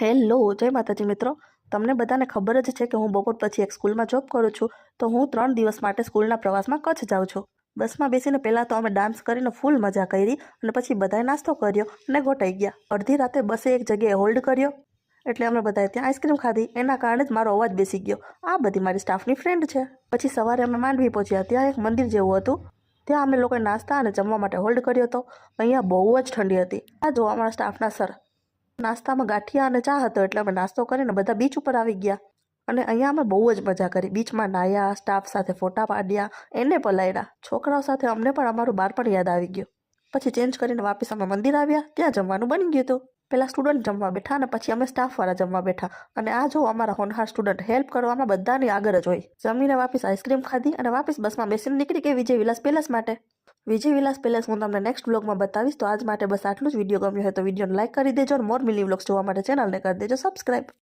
Hello, જય માતાજી મિત્રો. તમને બધાને ખબર જ છે કે હું બપોર પછી એક સ્કૂલમાં જોબ કરું છું, તો હું 3 દિવસ માટે સ્કૂલના પ્રવાસમાં કચ્છ જાઉં છું. બસમાં બેસીને પહેલાં તો અમે ડાન્સ કરીને ફૂલ મજા કરી અને પછી બધાએ નાસ્તો કર્યો અને ગોટાઈ ગયા. અડધી રાતે બસે એક જગ્યાએ હોલ્ડ કર્યો એટલે અમે બધાએ ત્યાં આઈસ્ક્રીમ ખાધી. એના કારણે જ મારો અવાજ બેસી ગયો. આ બધી મારી સ્ટાફની ફ્રેન્ડ છે. પછી સવારે અમે માંડવી પહોંચ્યા. ત્યાં એક મંદિર જેવું હતું. ત્યાં અમે લોકોએ નાસ્તા અને જમવા માટે હોલ્ડ કર્યો હતો. અહીંયા બહુ જ ઠંડી હતી. આ જો અમારા સ્ટાફના સર. નાસ્તામાં ગાંઠિયા અને ચા હતો એટલે અમે નાસ્તો કરીને બધા બીચ ઉપર આવી ગયા અને અહીંયા અમે બહુ જ મજા કરી. બીચમાં નાહ્યા, સ્ટાફ સાથે ફોટા પાડ્યા, એને પલાળ્યા. છોકરાઓ સાથે અમને પણ અમારું બાળપણ યાદ આવી ગયું. પછી ચેન્જ કરીને વાપસ અમે મંદિર આવ્યા. ત્યાં જમવાનું બની ગયું હતું. પહેલાં સ્ટુડન્ટ જમવા બેઠા અને પછી અમે સ્ટાફવાળા જમવા બેઠા. અને આ જો અમારા હોનહાર સ્ટુડન્ટ હેલ્પ કરવામાં બધાની આગળ જ હોય. જમીને વાપસ આઈસ્ક્રીમ ખાધી અને વાપસ બસમાં બેસીને નીકળી ગઈ વિજય વિલાસ પેલેસ માટે. વિજય વિલાસ પેલેસ હું તમને નેક્સ્ટ વ્લોગમાં બતાવીશ. તો આજ માટે બસ આટલું જ. વિડીયો ગમ્યો હોય તો વિડીયોને લાઈક કરી દેજો અને મોર મિની વ્લોગ્સ જોવા માટે ચેનલને કરી દેજો સબસ્ક્રાઈબ.